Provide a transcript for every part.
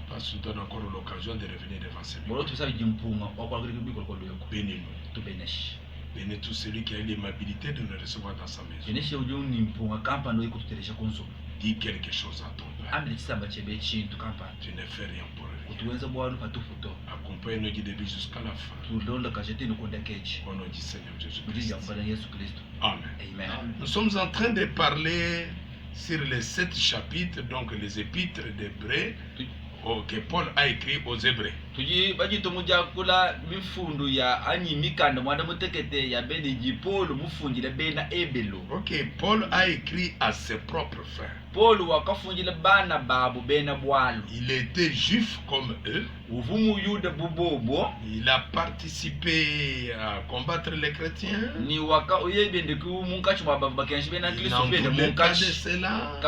Parce que tu donnes encore l'occasion de revenir devant ce micro. Bénis-nous. Bénis tout celui qui a l'aimabilité de nous recevoir dans sa maison. Dis quelque chose à ton Père. Tu ne fais rien pour rien. Accompagne nos guides jusqu'à la fin. Au nom du Seigneur Jésus-Christ. Amen. Nous sommes en train de parler sur les 7 chapitres, donc les épîtres d'Hébreux que Paul a écrit aux Hébreux. Ok, Paul a écrit à ses propres frères. Il était juif comme eux. Il a participé à combattre les chrétiens. Il n'en voulait pas de cela. Mais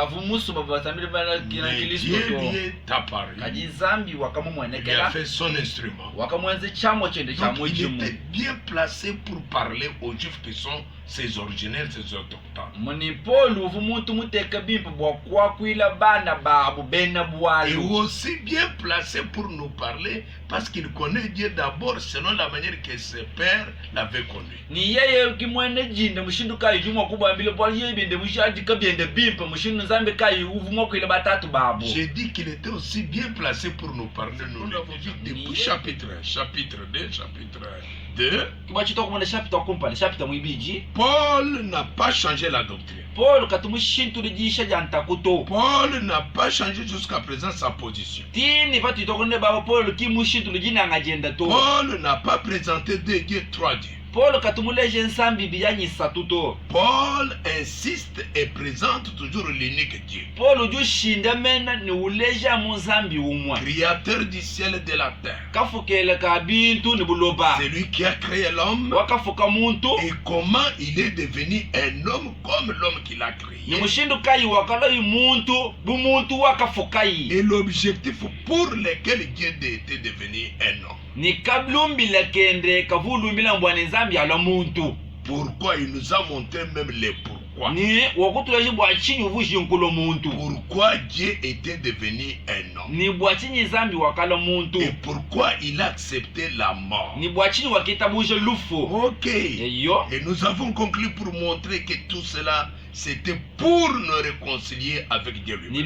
Dieu lui est apparu. Il a fait son instrument. Donc il était bien placé pour parler aux juifs qui sont ses originaires, ses autochtones. Et aussi bien placé pour nous parler parce qu'il connaît Dieu d'abord selon la manière que ses pères l'avaient connu. J'ai dit qu'il était aussi bien placé pour nous parler. Nous l'avons vu depuis chapitre 1, chapitre 2, chapitre 2. Paul n'a pas changé la doctrine. Paul n'a pas changé jusqu'à présent sa position. Paul n'a pas présenté 2 dieux, 3 dieux. Paul insiste et présente toujours l'unique Dieu. Créateur du ciel et de la terre. C'est lui qui a créé l'homme. Et comment il est devenu un homme comme l'homme qu'il a créé. Et l'objectif pour lequel Dieu était devenu un homme. Pourquoi il nous a montré même les pourquoi. Pourquoi Dieu était devenu un homme. Et pourquoi il a accepté la mort. Ok. Et nous avons conclu pour montrer que tout cela c'était pour nous réconcilier avec Dieu lui-même.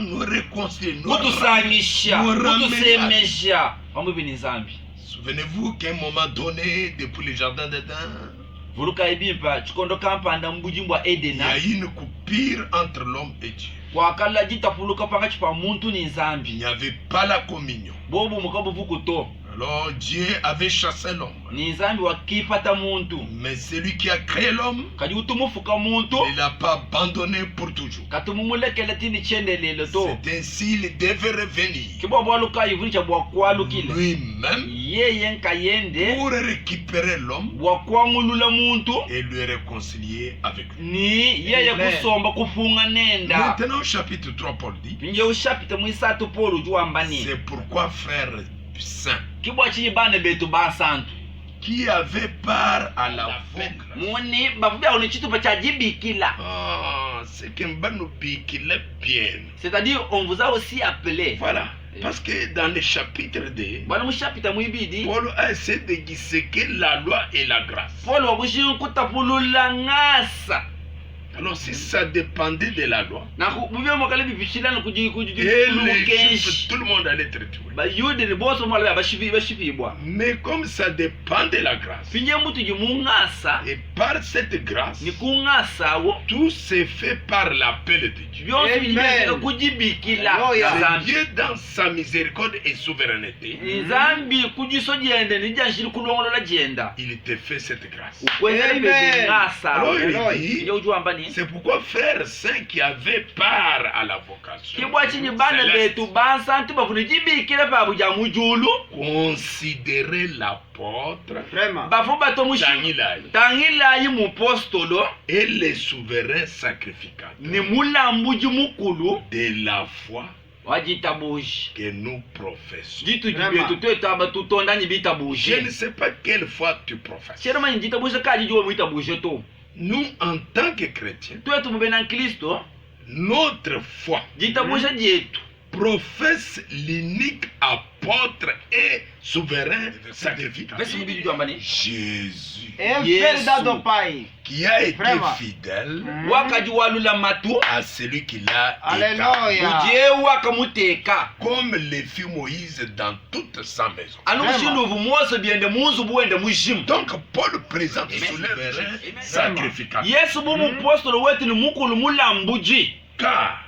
Nous réconcilier, Souvenez-vous qu'à un moment donné, depuis le jardin d'Éden, il y a eu une coupure entre l'homme et Dieu. Il n'y avait pas la communion. Alors Dieu avait chassé l'homme. Mais celui qui a créé l'homme, il l'a pas abandonné pour toujours. C'est ainsi il devait revenir lui-même pour récupérer l'homme et le réconcilier avec lui. Maintenant au chapitre 3, Paul dit, c'est pourquoi frères saints qui avait part à la c'est qu'un bien. C'est-à-dire, on vous a aussi appelé. Voilà. Parce que dans le chapitre 2, Paul a essayé de disséquer la loi et la grâce. Alors si ça dépendait de la loi, et les juifs, tout le monde allait être tué. Mais comme ça dépend de la grâce, et par cette grâce, tout s'est fait par l'appel de Dieu. Dieu dans sa miséricorde et souveraineté, il te fait cette grâce. Alors il dit, c'est pourquoi frères saints qui avaient part à la vocation, considérez l'apôtre et les souverains sacrificateurs de la foi que nous professons. Je ne sais pas quelle foi tu professes. nous, en tant que chrétiens, notre foi professe l'unique apôtre et souverain sacrificateur, Jésus, qui a été fidèle à celui qui l'a établi, comme le fit Moïse dans toute sa maison. Donc Paul présente le souverain sacrificateur. Car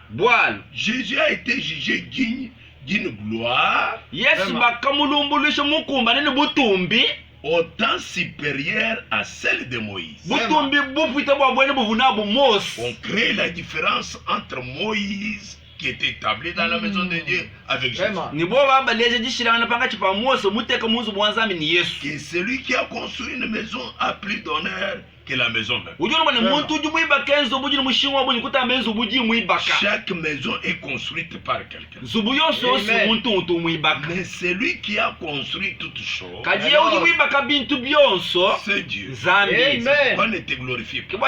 Jésus a été jugé digne d'une gloire autant supérieure à celle de Moïse. On crée la différence entre Moïse qui était établi dans la maison de Dieu avec Jésus. Que celui qui a construit une maison a plus d'honneur que la maison même. Chaque maison est construite par quelqu'un. Mais celui qui a construit toutes choses, c'est Dieu. On était glorifié. Quel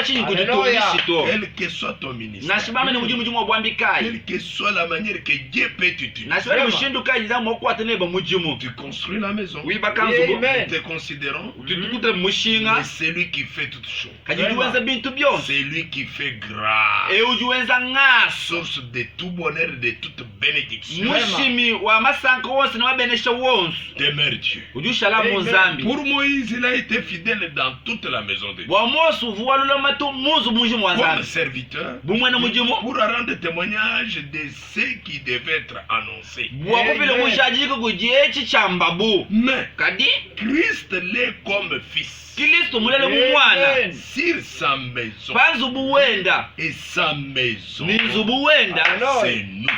que soit ton ministère, quelle que soit la manière que Dieu peut t'utiliser, tu construis la maison. Nous te considérons, mais celui qui fait toutes choses, c'est lui qui fait grâce, source de tout bonheur et de toute bénédiction. Demeure Dieu. Pour Moïse, il a été fidèle dans toute la maison de Dieu. Comme serviteur, pour rendre témoignage de ce qui devait être annoncé. Mais Christ l'est comme fils sur sa maison, et sa maison, c'est nous.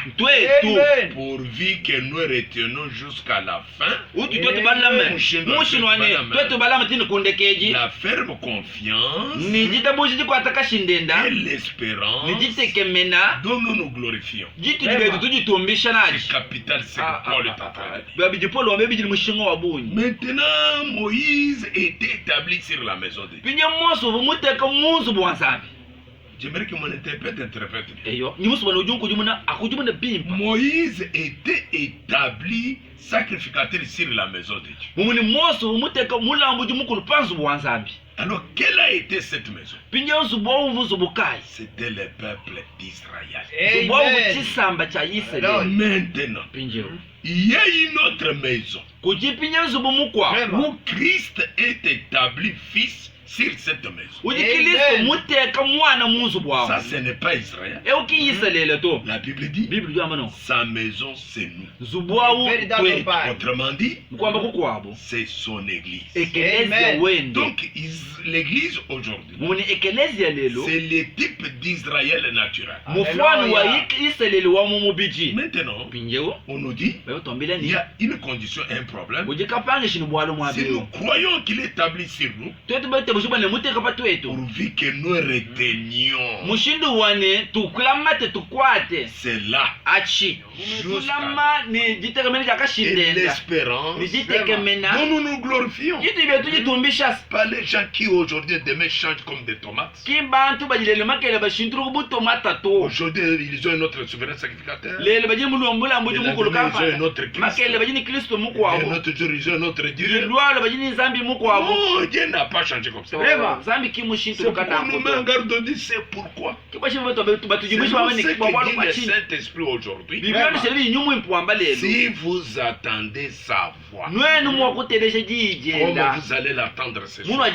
Pourvu que nous retenons jusqu'à la fin la ferme confiance et l'espérance dont nous nous glorifions. C'est capital, c'est que Paul est en train de dire. Maintenant, Moïse était établi sur la maison de Dieu. J'aimerais que mon interprète interprète. Moïse était établi sacrificateur sur la maison de Dieu. Alors, quelle a été cette maison? C'était le peuple d'Israël. Maintenant, il y a une autre maison où Christ est établi fils sur cette maison. Ça, ce n'est pas Israël. La Bible dit, sa maison, c'est nous. Autrement dit, c'est son église. Donc, l'église aujourd'hui, c'est le type d'Israël naturel. Maintenant, on nous dit, il y a une condition, un problème. Si nous croyons qu'il est établi sur nous, pourvu que nous retenions, c'est là et l'espérance dont nous nous glorifions. Pas les gens qui aujourd'hui demain changent comme des tomates. Aujourd'hui ils ont un autre souverain sacrificateur, ils ont un autre Christ, et notre jour ils ont un autre Dieu. Non, Dieu n'a pas changé comme ça. C'est pourquoi nous met en garde, on dit c'est pourquoi. C'est ce que dit le Saint-Esprit aujourd'hui. Si vous attendez sa voix, comme vous allez l'attendre ce soir,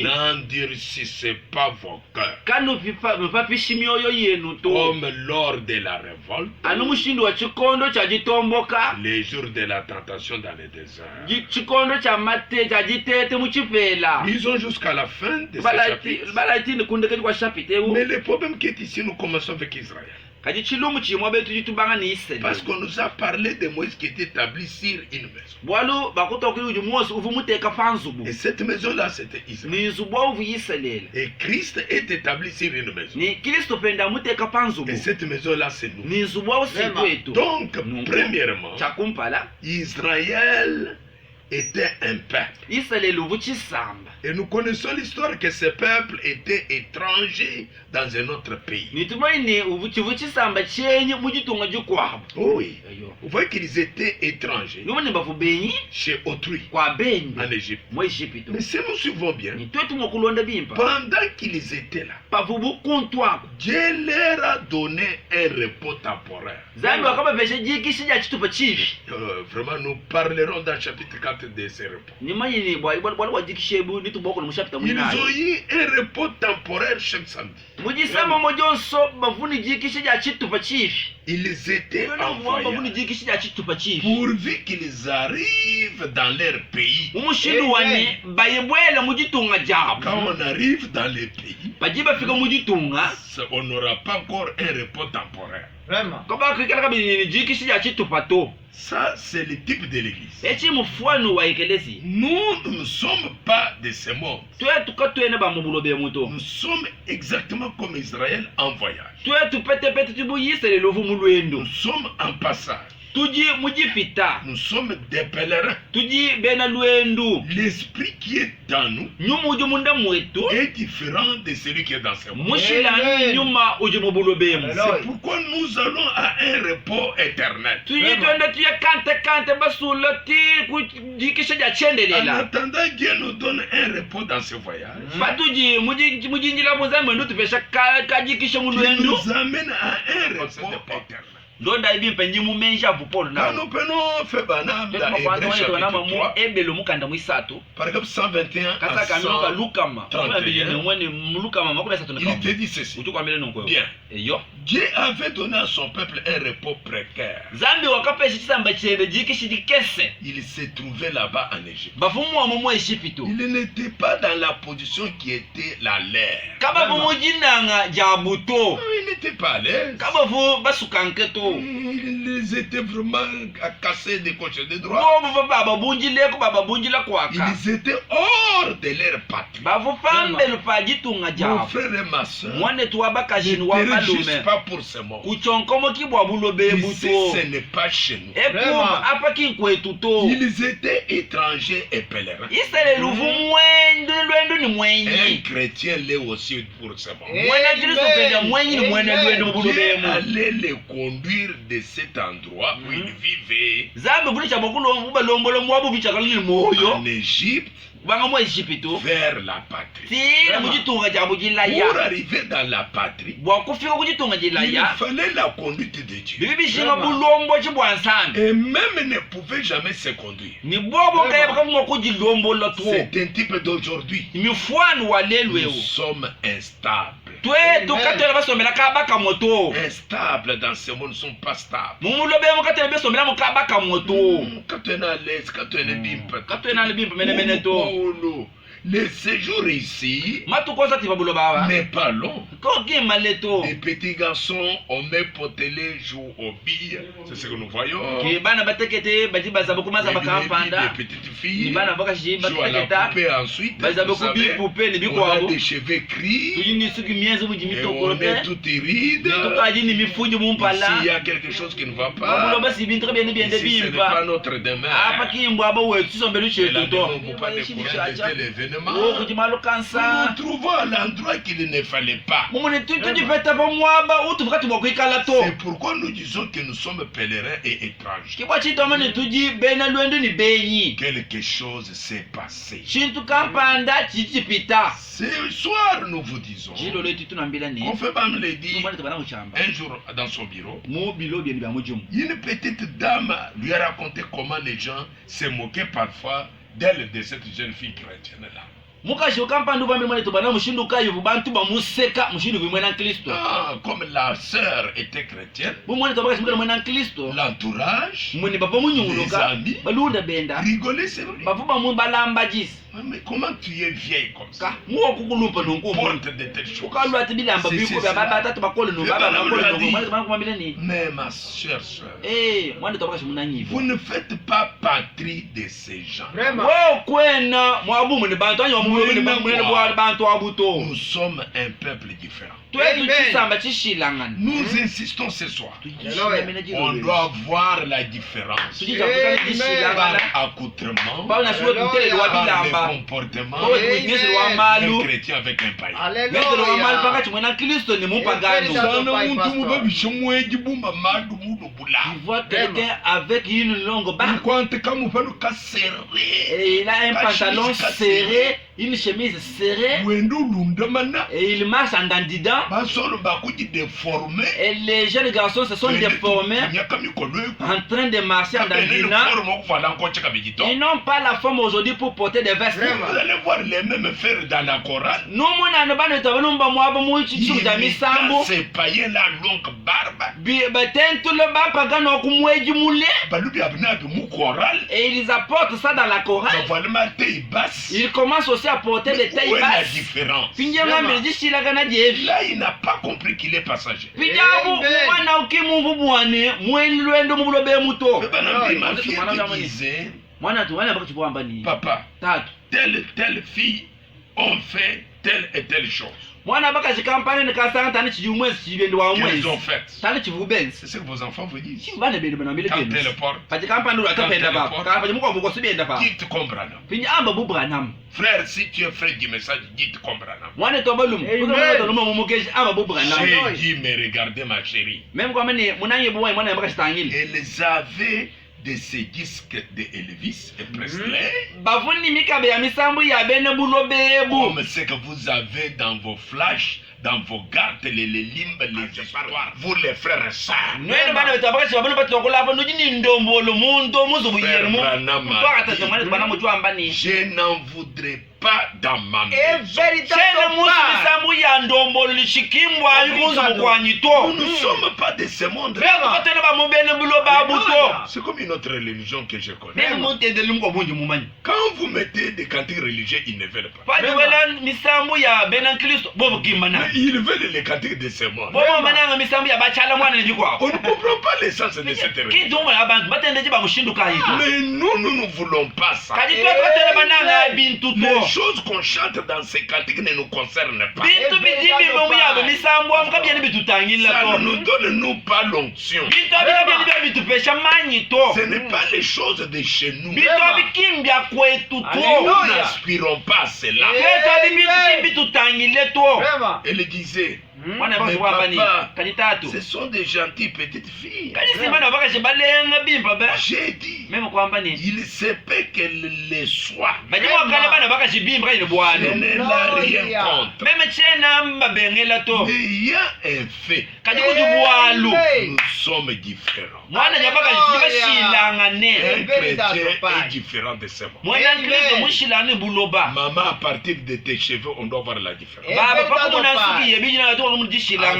n'endurcissez pas vos cœurs comme lors de la révolte, les jours de la tentation dans le désert. Lisons jusqu'à la fin de ce chapitre. Mais le problème qui est ici, nous commençons avec Israël. Parce qu'on nous a parlé de Moïse qui est établi sur une maison. Et cette maison-là, c'était Israël. Et Christ est établi sur une maison. Et cette maison-là, c'est nous. Donc, premièrement, Israël était un peuple. Et nous connaissons l'histoire que ce peuple était étranger dans un autre pays. Oh oui. Vous voyez qu'ils étaient étrangers chez autrui en Égypte. Mais si nous suivons bien, pendant qu'ils étaient là, Dieu leur a donné un repos temporaire. Vraiment, nous parlerons dans le chapitre 4 de ce repos. Ils ont eu un repos temporaire chaque samedi. Ils étaient en voyage pourvu qu'ils arrivent dans leur pays. Quand on arrive dans les pays, on n'aura pas encore un repos temporaire. Vraiment. Ça, c'est le type de l'église. Nous ne sommes pas de ce monde. Nous sommes exactement comme Israël en voyage. Nous sommes en passage. Nous sommes des pèlerins. L'esprit qui est dans nous est différent de celui qui est dans ce monde. C'est pourquoi nous allons à un repos éternel. En attendant, Dieu nous donne un repos dans ce voyage qui nous amène à un repos éternel. Quand nous prenons Febanam dans Hébreux chapitre 3, par exemple 121 à 131, il te dit ceci. Bien. Dieu avait donné à son peuple un repos précaire. Il se trouvait là-bas en Égypte. Il n'était pas dans la position qui était la leur. Il n'était pas à l'aise. Ils étaient vraiment à casser des cochons de droit. Ils étaient hors de leur patrie. Mon frère et ma soeur, ne te réjouis pas pour ce monde. Ici, ce n'est pas chez nous. Ils étaient étrangers et pèlerins. Un chrétien l'est aussi pour ce monde. Dieu allait les conduire de cet endroit où ils vivaient en Égypte vers la patrie. Pour arriver dans la patrie, il fallait la conduite de Dieu. Et même ne pouvait jamais se conduire. C'est un type d'aujourd'hui. Nous sommes instables. Instables dans ce monde, ne sont pas stables. Quand tu es à l'aise, quand tu es le séjour ici n'est pas long. Les petits garçons, on met potelé, jouent aux billes. C'est ce que nous voyons. Les petites filles jouent à la poupée ensuite. Vous savez, on a des cheveux gris et on est tout iride. S'il y a quelque chose qui ne va pas, ici ce n'est pas notre demeure. Et là, ne vous pas décourager l'événement. Nous trouvons à l'endroit qu'il ne fallait pas. C'est pourquoi nous disons que nous sommes pèlerins et étrangers. Quelque chose s'est passé. Ce soir, nous vous disons, Confébam l'a dit un jour dans son bureau, une petite dame lui a raconté comment les gens se moquaient parfois d'elle, de cette jeune fille chrétienne-là. Comme la sœur était chrétienne, l'entourage, les amis rigolaient, c'est vrai. Mais comment tu es vieille comme ça? Porte de telles choses. Mais ma chère soeur, vous ne faites pas patrie de ces gens. Nous sommes un peuple différent. Nous insistons ce soir. On doit voir la différence par accoutrement, par le comportement d'un chrétien avec un païen. Il voit quelqu'un avec une longue barbe. Et il a un pantalon serré, une chemise serrée. Et il marche en dandidant. Et les jeunes garçons se sont déformés en train de marcher en dandidant. Ils n'ont pas la forme aujourd'hui pour porter des vestes. Vous allez voir les mêmes frères dans la chorale. Ces païens là longue barbe. Et ils apportent ça dans la chorale. Ils commencent aussi à porter des tailles basses. La différence. Là, il n'a pas compris qu'il est passager. Ma fille disait, papa, telle fille ont fait telle et telle chose. Qu'elles ont fait. C'est ce que vos enfants vous disent. Quand elles portent, dites comme Branham. Frère, si tu es frère du message, dites comme Branham. J'ai dit, mais regardez ma chérie. Elles avaient de ces disques de Elvis et Presley, comme ce que vous avez dans vos flashs, dans vos cartes, les limbes, les histoires, vous les frères et sœurs. Je n'en voudrais pas dans ma maison. Nous ne sommes pas de ce monde. C'est comme une autre religion que je connais. Quand vous mettez des cantiques religieux, ils ne veulent pas. Ils veulent les cantiques de ce monde. On ne comprend pas l'essence de cette religion. Mais nous ne voulons pas ça. Les choses qu'on chante dans ces cantiques ne nous concernent pas. Ça ne nous donne nous pas l'onction. Ce n'est pas les choses de chez nous. Nous n'aspirons pas à cela. Elle disait, mais papa, ce sont des gentilles petites filles. J'ai dit, il se peut qu'elles les soient. Je n'ai rien contre. Mais il y a un fait. Nous sommes différents. Un chrétien est différent de ce monde. Maman, à partir de tes cheveux, on doit voir la différence. À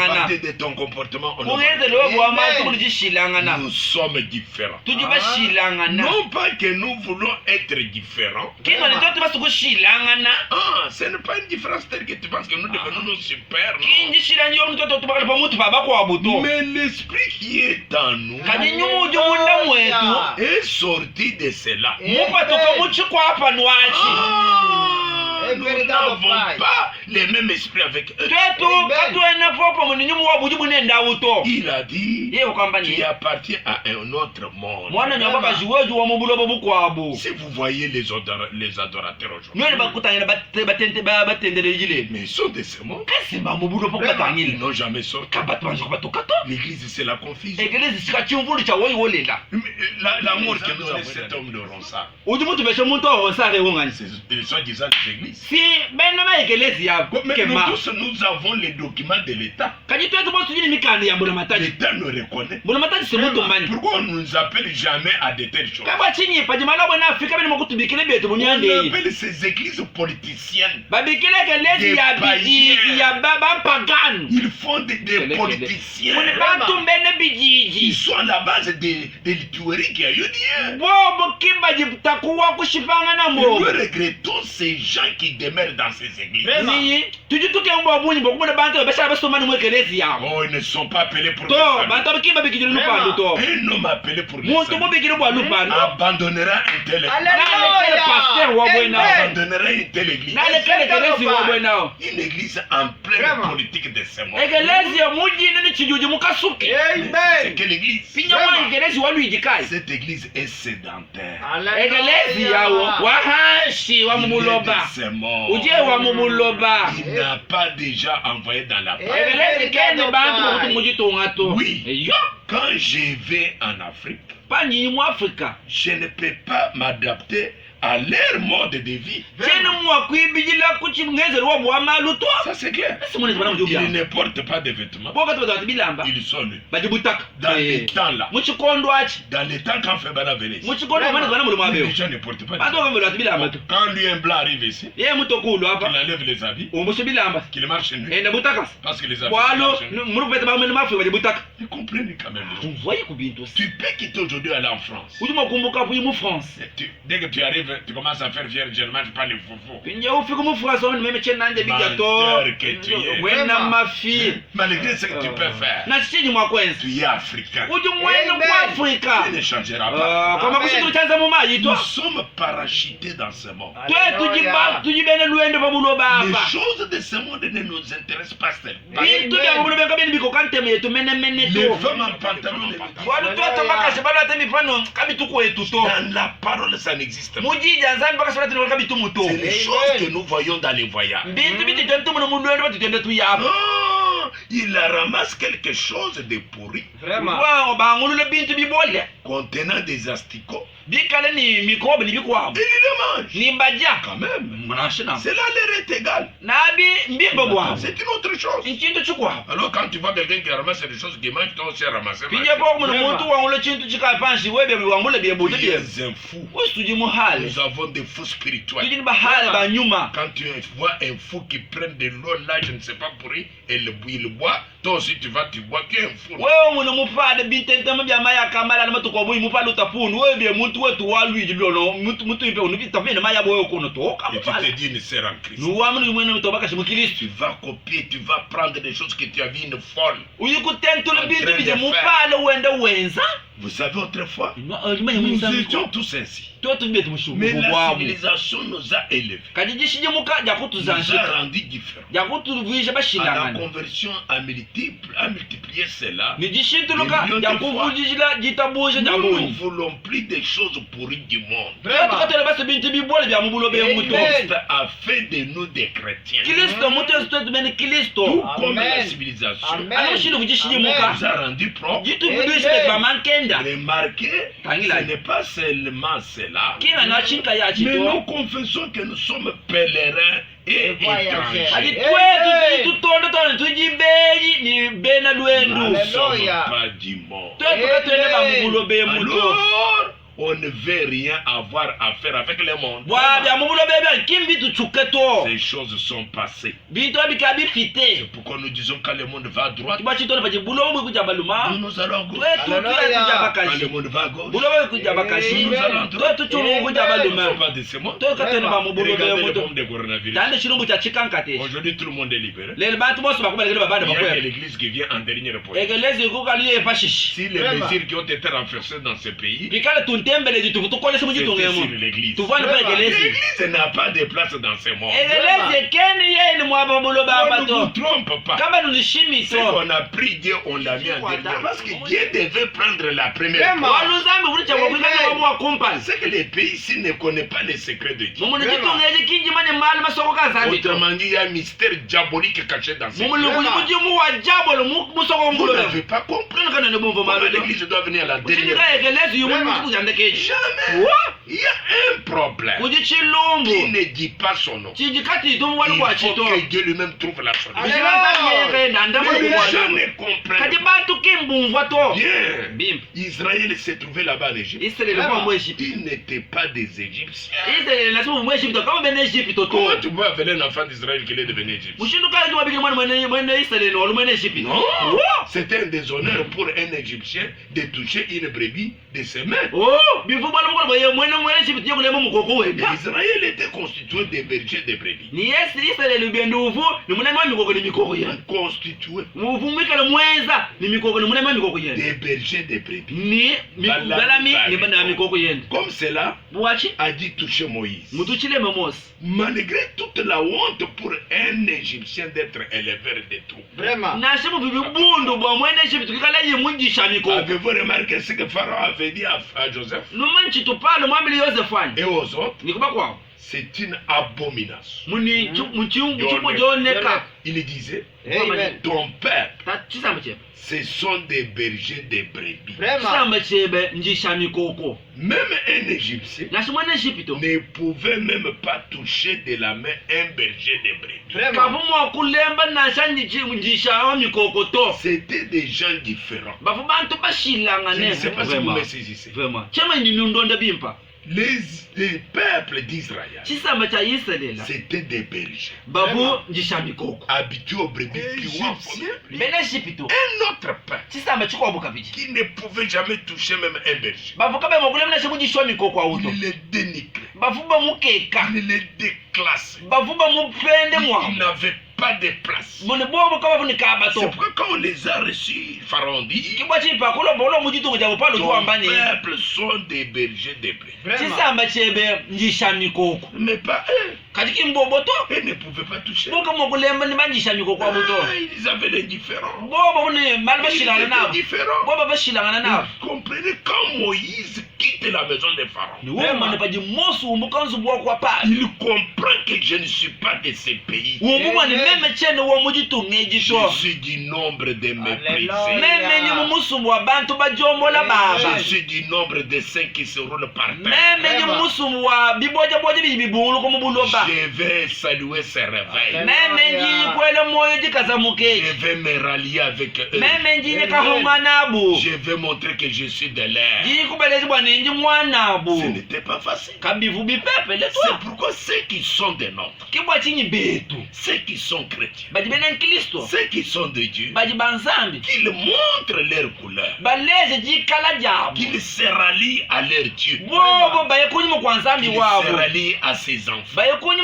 partir de ton comportement, on doit voir. Nous sommes différents. Non pas que nous voulons être différents. Ce n'est pas une différence telle que tu penses que nous devenons nos super. Mais l'esprit qui est en nous est sorti de cela. Nous n'avons pas les mêmes esprits avec eux. Il a dit, tu appartiens à un autre monde. Si vous voyez les adorateurs aujourd'hui, mais ils sont de ce monde. Ils n'ont jamais sorti. L'église, c'est la confusion. L'amour que nous avons cet homme de Ronsard, ils sont disant des églises. Mais nous tous, nous avons les documents de l'État. L'État nous reconnaît. Pourquoi on ne nous appelle jamais à de telles choses? On appelle ces églises politiciennes des païens. Ils font des politiciens. Ils sont à la base des tueries qui a eu lieu. Nous regrettons ces gens qui demeurent dans ces églises. Oh, ils ne sont pas appelés pour les un homme appelé pour les abandonnera une telle église. Une église en pleine politique de ce monde. C'est quelle église? Cette église est sédentaire. Il n'a pas déjà envoyé dans la part. Oui, quand je vais en Afrique, je ne peux pas m'adapter à leur mode de vie. Ça c'est clair. Ils ne portent pas de vêtements. Ils sont nus. Dans les temps là. Dans les temps quand Fébana venait ici, les gens ne portent pas de vêtements. Quand lui un blanc arrive ici, il enlève les habits, qu'il marche nu. Parce que les habits marchent nu. Vous comprenez quand même. Tu peux quitter aujourd'hui aller en France. Dès que tu arrives, tu commences à faire fier, je ne mange pas les foufous. Menteur que tu es. Malgré ce que tu peux faire, tu es africain. Tu ne changeras pas. Nous sommes parachutés dans ce monde. Les choses de ce monde ne nous intéressent pas seulement. Les femmes en pantalon, dans la parole, ça n'existe pas. C'est les choses que nous voyons dans les voyages. Non, il ramasse quelque chose de pourri contenant des asticots. Et il le mange. Quand même. C'est là l'air est égal. C'est une autre chose. Alors quand tu vois quelqu'un qui ramasse des choses qui mange, toi aussi ramasser. Tu es un fou. Nous avons des fous spirituels. Quand tu vois un fou qui prend de l'eau là, je ne sais pas pour lui, et il boit, toi aussi tu bois, tu es un fou. Et tu te dis ne sert en Christ. Tu vas copier, tu vas prendre des choses que tu as vues une folle. Vous savez autrefois, nous étions tous ainsi. Mais la civilisation nous a élevés. Nous a rendus différents. À la conversion à multiplier cela. Nous ne voulons plus des choses pourries du monde. Christ a fait de nous des chrétiens. Tout comme la civilisation nous a rendus propres. Remarquez, ce n'est pas seulement cela, mais nous confessons que nous sommes pèlerins et étrangers. Nous ne sommes pas du monde. Alors, on ne veut rien avoir à faire avec le monde. Ces choses sont passées. C'est pourquoi nous disons quand le monde va à droite, nous allons à gauche. Quand le monde va à gauche, nous allons à droite. Nous ne sommes pas de ce monde. Regardez le monde de coronavirus. Aujourd'hui, tout le monde est libéré. Il y a que l'église qui vient en dernière position. Si les mesures qui ont été renforcées dans ce pays, l'église n'a pas de place dans ce monde. On ne vous trompe pas. Ce qu'on a pris Dieu, on l'a mis en dernier. Parce que Dieu devait prendre la première place. C'est que les pays ici ne connaissent pas les secrets de Dieu. Autrement dit, il y a un mystère diabolique caché dans ce monde. Vous n'avez pas compris. L'église doit venir à la dernière. Jamais. Il y a un problème qui ne dit pas son nom. Il faut que Dieu lui-même trouve la solution. Je ne comprends bien. Israël s'est trouvé là-bas en Égypte. Ils n'étaient pas des Égyptiens. Comment tu peux appeler un enfant d'Israël qu'il est devenu Égyptien? Non, c'était un déshonneur pour un Égyptien de toucher une brebis de ses mains. Israël était constitué des bergers de brebis. Constitué des bergers de brebis. Comme cela a dit toucher Moïse. Malgré toute la honte pour un Égyptien d'être éleveur de troupes. Vraiment. Avez-vous remarqué ce que Pharaon avait dit à Joseph et aux autres? C'est une abomination. Il disait, ton peuple, ce sont des bergers de brebis. Même un Égyptien ne pouvait même pas toucher de la main un berger de brebis. C'était des gens différents. Je ne sais pas si vous me saisissez. Les peuples d'Israël, c'était des bergers habitués aux brebis. Un autre peuple qui ne pouvait jamais toucher même un berger, il les dénigrait, il les déclassait, il n'avait pas de place. C'est pourquoi quand on les a reçus, Pharaon dit, ton peuple sont des bergers de brebis. Mais pas eux. Ils ne pouvaient pas toucher. Ils avaient les différents. Vous comprenez, quand Moïse quitte la maison de Pharaon, il comprend que je ne suis pas de ce pays. Je suis du nombre de méprisés. Je suis du nombre de saints qui se roulent par terre. Je vais saluer ce réveil. Je vais me rallier avec eux. Je vais montrer que je suis de l'air. Ce n'était pas facile. C'est pourquoi ceux qui sont des nôtres, ceux qui sont chrétiens, ceux qui sont de Dieu, qu'ils montrent leur couleur, qu'ils se rallient à leur Dieu, qu'ils se rallient à ses enfants, ils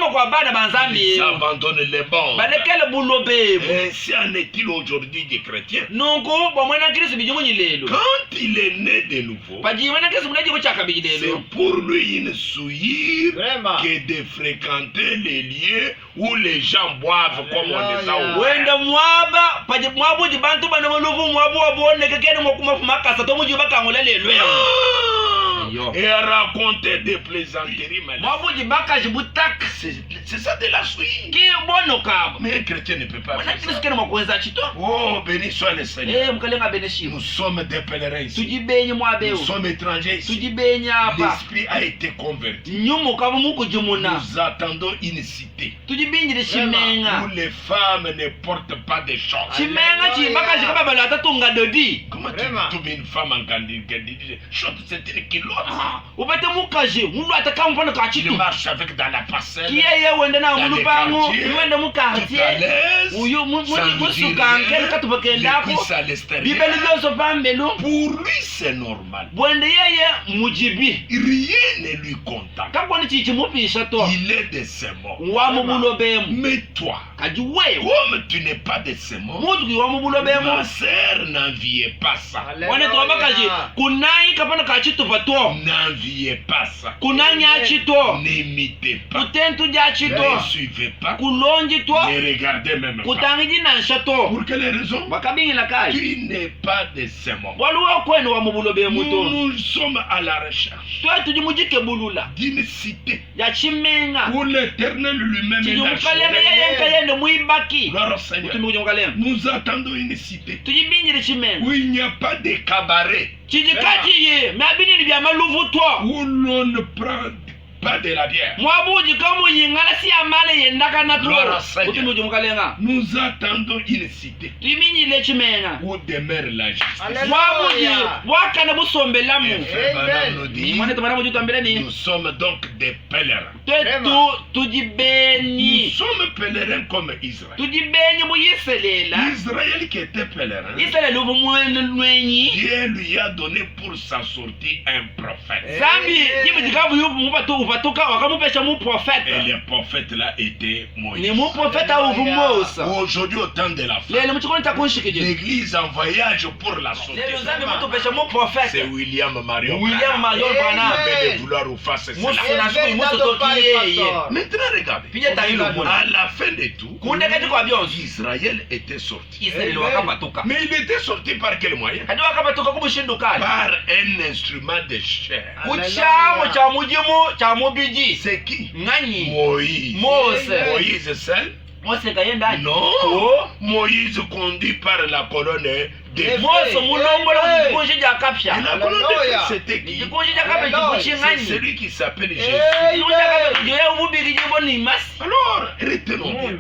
abandonnent les bandes. Ainsi en est-il aujourd'hui des chrétiens. Quand il est né de nouveau, c'est pour lui une souillure que de fréquenter les lieux où les gens boivent comme on les a ouverts. Et à raconter des plaisanteries. C'est ça de la suite. Mais un chrétien ne peut pas faire ça. Oh, béni soit le Seigneur. Nous sommes des pèlerins ici. Nous sommes étrangers ici. L'esprit a été converti. Nous attendons une cité où les femmes ne portent pas de choses. Comment tu trouves une femme en Gandhi? C'est une kilote. Il marche avec dans la parcelle, dans les quartiers, tout à l'aise, sans dire rien, les cuisses à l'extérieur. Pour lui c'est normal. Rien ne lui contente. Il est de ces mots. Mais toi, comme tu n'es pas de ces mots, ma sœur, n'enviez pas ça. N'enviez pas ça. N'imitez pas. Ne suivez pas. Ne regardez même pas. Pour quelle raison? Tu n'es pas de ces mots. Nous sommes à la recherche d'une cité où l'Éternel lui-même est la Seigneur, nous attendons une cité où il n'y a pas de cabaret. Chijikati, mais abini ni bien malouvu toi. Où l'on ne prend pas de la bière. Nous attendons une cité où demeure la justice. Nous sommes donc des pèlerins. Nous sommes pèlerins comme Israël. Israël qui était pèlerin, Dieu lui a donné pour sa sortie un prophète. Et le prophète là était Moïse. Aujourd'hui, au temps de la fin, l'église en voyage pour la sortie. C'est William Marion. De vouloir vous faire cela. Maintenant, regardez. À la fin de tout, Israël était sorti. Mais il était sorti par quel moyen? Par un instrument de chair. C'est qui? Moïse. Moïse seul? Non. Moïse conduit par la colonne de feu. Et la colonne de feu, c'était qui? C'est celui qui s'appelle Jésus. Alors, retenons bien.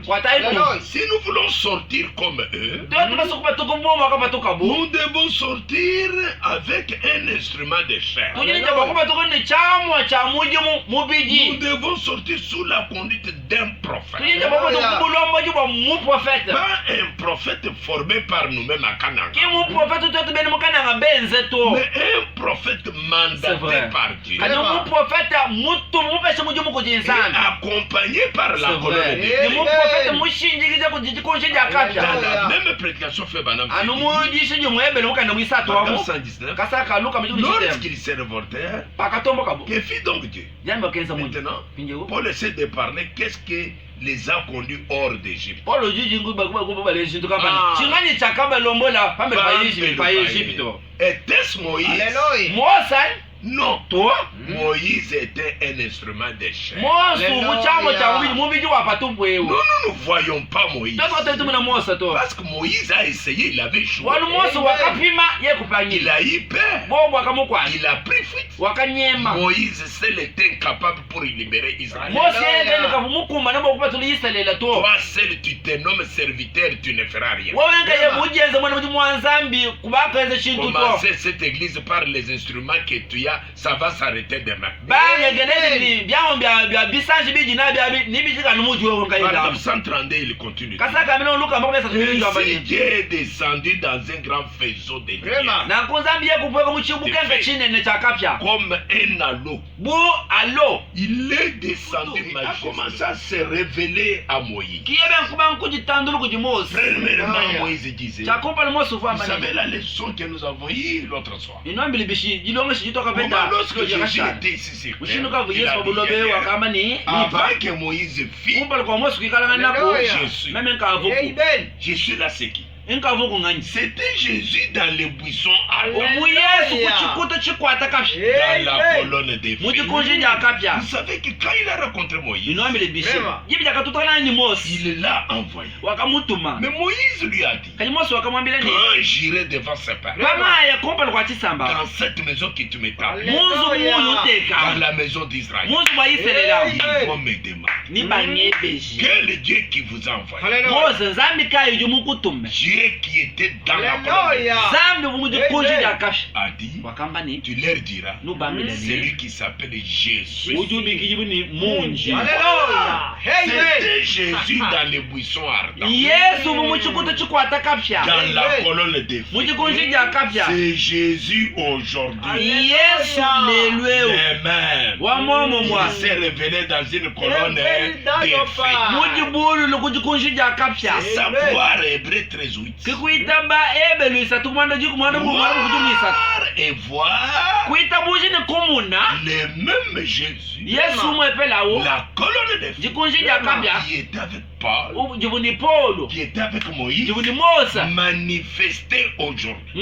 Si nous voulons sortir comme eux, nous devons sortir avec un instrument de chair. Nous devons sortir sous la conduite d'un prophète. Pas un prophète formé par nous-mêmes à Canaan. Mais un prophète mandaté par Dieu. Et accompagné par la colonne de feu. Dans la même prédication fait Banam, lorsqu'ils se révoltèrent, que fit donc Dieu? Maintenant, pour essayer de parler, qu'est-ce que les a conduits hors d'Égypte? Était-ce Moïse? Non. Toi? Moïse était un instrument de chair. Nous ne voyons pas Moïse. Parce que Moïse a essayé, il avait choisi. Il a eu peur. Il a pris fuite. Moïse seul était incapable pour libérer Israël. Toi seul, tu te nommes serviteur, tu ne feras rien. Commencez cette église par les instruments que tu as, ça va s'arrêter demain. Par 132, il continue. Si Dieu est descendu dans un grand faisceau de lumière, comme un halo, il est descendu, il a commencé à se révéler à Moïse. Premièrement, Moïse disait, vous savez la leçon que nous avons eue l'autre soir. Lorsque Jésus était ici sur terre, avant que Moïse fît, je suis là, c'est qui? C'était Jésus dans les buissons ardents, dans la colonne des feux. Vous savez que quand il a rencontré Moïse, il l'a envoyé. Mais Moïse lui a dit, quand j'irai devant ses pères, dans cette maison que tu me tapes, dans la maison d'Israël, ils vont me demander, quel Dieu qui vous a envoyé? Dieu qui était dans la colonne a dit, tu leur diras, celui qui s'appelle Jésus. C'était Jésus dans les buissons ardents, dans la colonne des feux. C'est Jésus aujourd'hui. Amen. Il s'est révélé dans une colonne de feu. C'est sa gloire hébreu 13:8. Et voir le même Jésus, la colonne de feu, qui était avec Paul, qui était avec Moïse, manifesté aujourd'hui.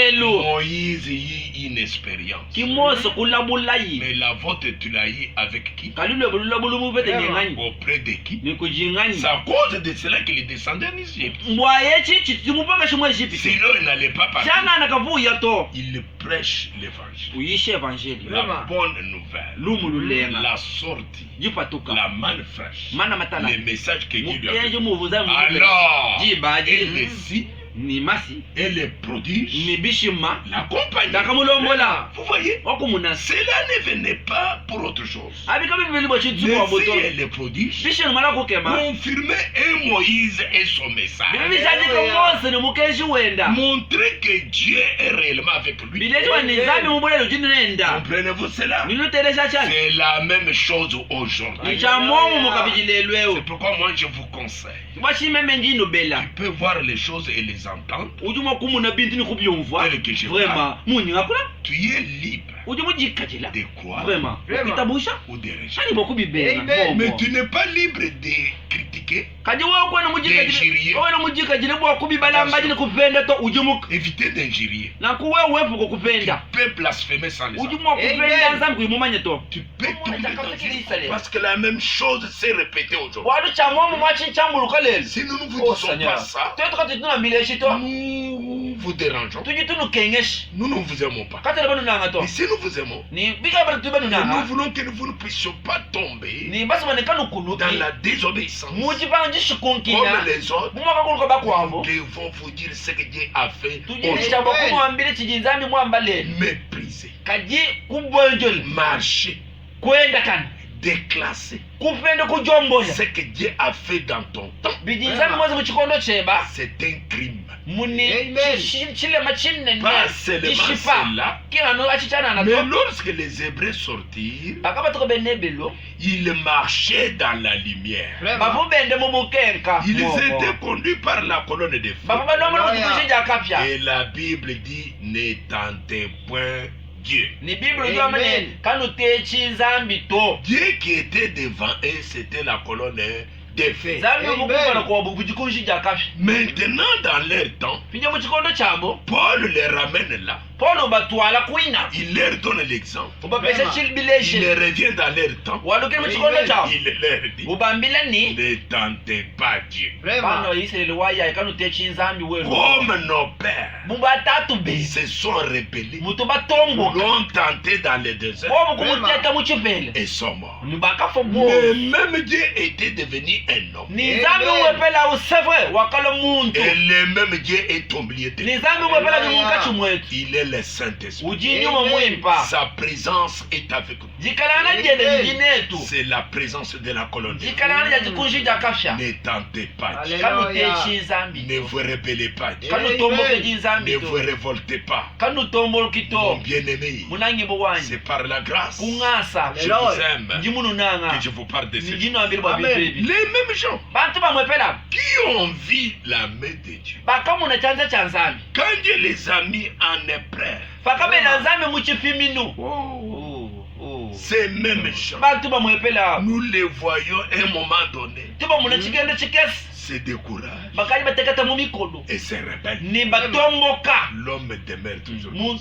Moïse, il inexpérience. Mais la vôtre, tu l'as eu avec qui? Auprès de qui? C'est à cause de cela qu'il est descendu en Égypte. Sinon, il n'allait pas partir. Il prêche l'évangile. La bonne nouvelle. La sortie. La manne fraîche. Les messages que Dieu lui a donné. Alors, et les signes, et les prodiges l'accompagnent. Vous voyez, cela ne venait pas pour autre chose. Les signes et les prodiges confirmaient et Moïse et son message. Montrer que Dieu est réellement avec lui. Comprenez-vous cela? C'est la même chose aujourd'hui. C'est pourquoi moi je vous conseille. Tu peux voir les choses et les entendre. Tel que je parle. Tu es libre de croire ou de rejeter. Mais tu n'es pas libre de critiquer, d'injurier. Éviter d'injurier. Tu peux blasphémer sans les autres. Tu peux tomber dans une... Parce que la même chose s'est répétée aujourd'hui. Si nous ne vous disons pas ça, nous vous dérangeons. Nous ne vous aimons pas. Et si nous vous aimons, nous voulons que vous ne puissions pas tomber dans la désobéissance. Comme les autres, nous devons vous dire ce que Dieu a fait. Mépriser. Marcher. Déclasser. Ce que Dieu a fait dans ton temps, c'est un crime. Pas seulement cela, mais lorsque les Hébreux sortirent, ils marchaient dans la lumière. Ils étaient conduits par la colonne de feu. Et la Bible dit: ne tentez point Dieu. Dieu qui était devant eux, c'était la colonne de feu. Maintenant, dans leur temps, Paul les ramène là. Il leur donne l'exemple. Il revient dans leur temps. Il leur dit: ne tentez pas Dieu. Comme nos pères se sont rebellés, l'ont tenté dans le désert et sont morts. Mais même Dieu était devenu un homme. Et le même Dieu est au milieu de nous. Il est le Saint-Esprit. Sa présence est avec nous. C'est la présence de la colonne. Ne tentez pas Dieu. Ne vous rebellez pas Dieu. Ne vous révoltez pas. Mon bien-aimé, c'est par la grâce je vous aime que je vous parle de ces choses. Les mêmes gens qui ont vu la main de Dieu, quand Dieu les a mis en épreuve, ces mêmes gens, nous les voyons à un moment donné se décourage et se rebelle. L'homme demeure toujours. L'homme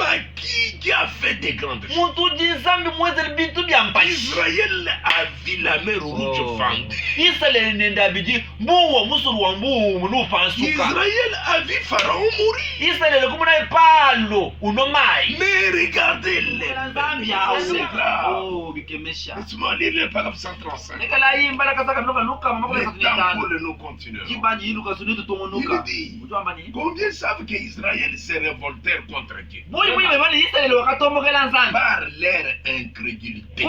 à qui Dieu a fait des grandes choses. Israël a vu la mer rouge fendue. Israël a vu Pharaon mourir. Mais regardez les laissez-moi lire le paragraphe 135. Le temple nous continuerons. Il dit: combien savent qu'Israël se révoltèrent contre Dieu par leur incrédulité.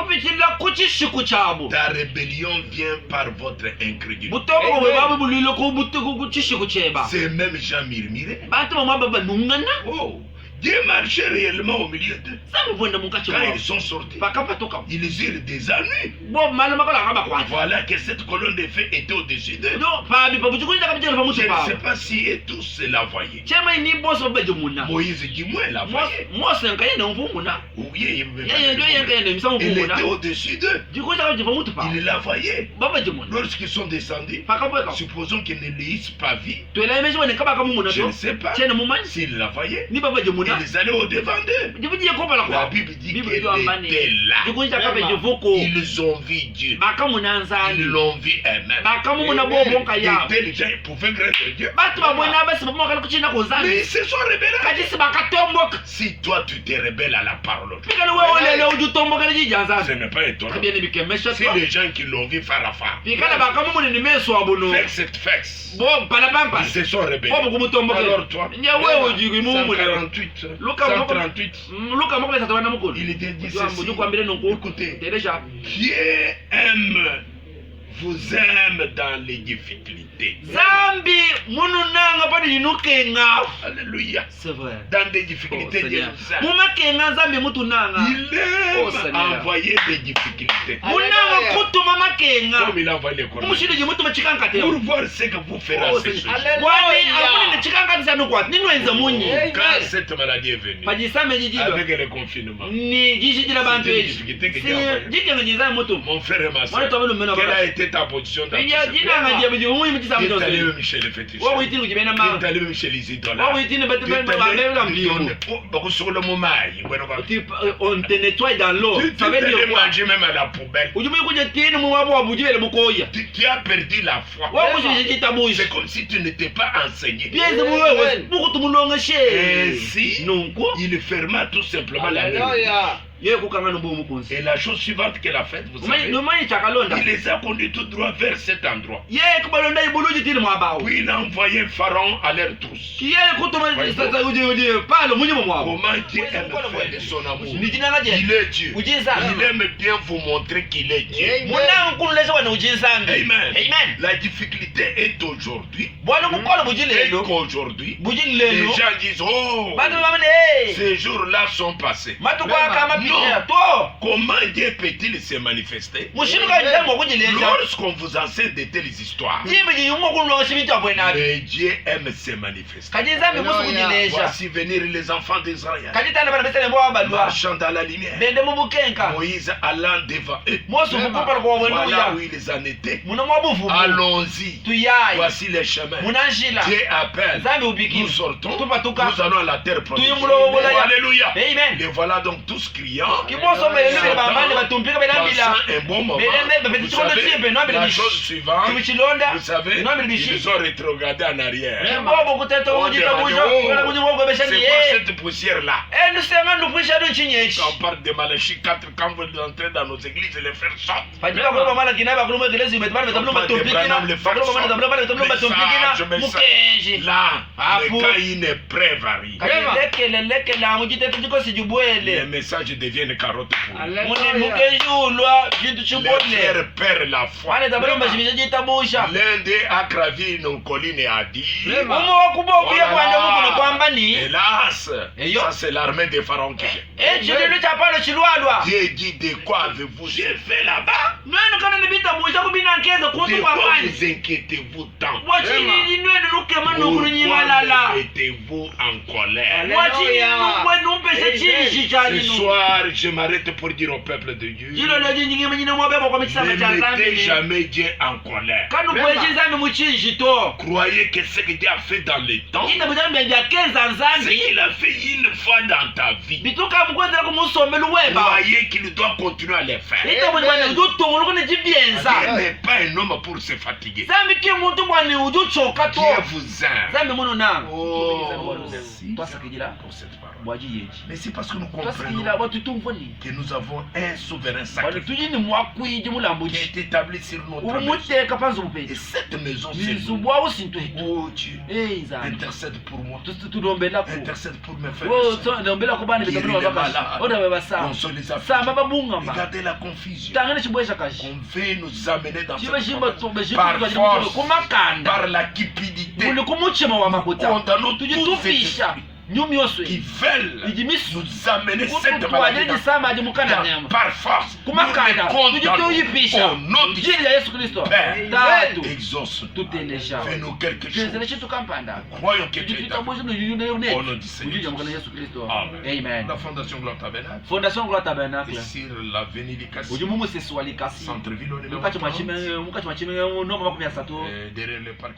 Ta rébellion vient par votre incrédulité. Ces mêmes gens murmuraient: oh, Dieu marchait réellement au milieu d'eux. Quand ils sont sortis, ils eurent des ennuis. Voilà que cette colonne de feu était au-dessus d'eux. Je ne sais pas si et tous la voyaient. Moïse dit moi la voyait. Oui, il était au-dessus d'eux. Il la voyait. Lorsqu'ils sont descendus, supposons qu'ils ne l'eussent pas vu. Je ne sais pas s'ils la voyaient. Ils allaient au-devant d'eux. La Bible dit qu'il était là. Ils ont vu Dieu. Ils l'ont vu eux-mêmes. Les gens pouvaient craindre Dieu. Mais ils se sont rebellés. Si toi tu te rebelles à la parole, ce n'est pas étonnant. Si les gens qui l'ont vu faire affaire, fex, ils se sont rebellés. Alors toi, 138, 138, il était dit ceci. Écoutez, Dieu vous aime dans les difficultés. Alléluia. C'est vrai. Dans des difficultés, Dieu nous aime. Il a envoyé des difficultés. Comme il a envoyé les corons. Pour voir ce que vous ferez à ce sujet. Quand cette maladie est venue, avec le confinement, c'était une difficulté que Dieu a envoyée. Mon frère et ma soeur, quelle a été ta position dans tout ce qui est allé même chez les féticheurs, qui est allé même chez les idolâtres, sur le moment, on te nettoie dans l'eau. Tu allé manger même à la poubelle. Tu as perdu la foi. C'est comme si tu n'étais pas enseigné. Ainsi, il ferma tout simplement la nuit. Et la chose suivante qu'elle a faite, vous savez, il les a conduits tout droit vers cet endroit. Puis il a envoyé Pharaon à leur trousse. Comment Dieu aime faire de son amour. Il est Dieu. Il aime bien vous montrer qu'il est Dieu. Amen. La difficulté est aujourd'hui. Et qu'aujourd'hui, les gens disent, oh, ces jours-là sont passés. Comment Dieu peut-il se manifester lorsqu'on vous enseigne de telles histoires? Mais Dieu aime se manifester. Voici venir les enfants d'Israël, marchant dans la lumière, Moïse allant devant eux. Voilà où ils en étaient. Allons-y. Voici les chemins. Dieu appelle. Nous sortons. Nous allons à la terre promise. Alléluia. Et voilà donc tous criant. Passant un bon moment. Vous savez, la chose suivante, vous savez, ils ont rétrogradé en arrière. C'est quoi cette poussière-là? Quand on parle de Malachie 4, quand vous entrez dans nos églises, les frères sortent. Là, le Caïn est prêt varie. Les messages deviennent carottes pour eux. Les frères perdent la foi. L'un d'eux a gravi une colline et a dit, hélas, ça c'est l'armée des pharaons qui vient. Dieu dit, de quoi avez-vous fait là-bas? De quoi vous inquiétez-vous tant? Pourquoi mettez-vous en colère? Ce soir, je m'arrête pour dire au peuple de Dieu, ne mettez jamais Dieu en colère. Croyez que ce que Dieu a fait dans les temps, ce qu'il a fait une fois dans ta vie, croyez qu'il doit continuer à le faire. Dieu n'est pas un homme pour se fatiguer. Dieu vous aime. Oh, merci pour cette parole. Mais c'est parce que nous comprenons que nous avons un souverain sacré qui est établi sur notre maison. Et cette maison, c'est nous. Oh Dieu, intercède pour moi. Intercède pour mes frères et sœurs. Console les affligés. Regardez la confusion. On veut nous amener dans cette confusion. Par force, par la cupidité. Condamnons tous ces esprits. qui veulent nous amener cette maladie par force. Nous les condamnons au nom de Jésus. Père, exauce fais-nous quelque chose. Croyons que tu es d'accord. Au nom du Seigneur Jésus. Amen. La Fondation Gloire Tabernacle. Fondation Gloire Tabernacle. Et sur l'avenue du Cassis. Centre-ville. Derrière le parc.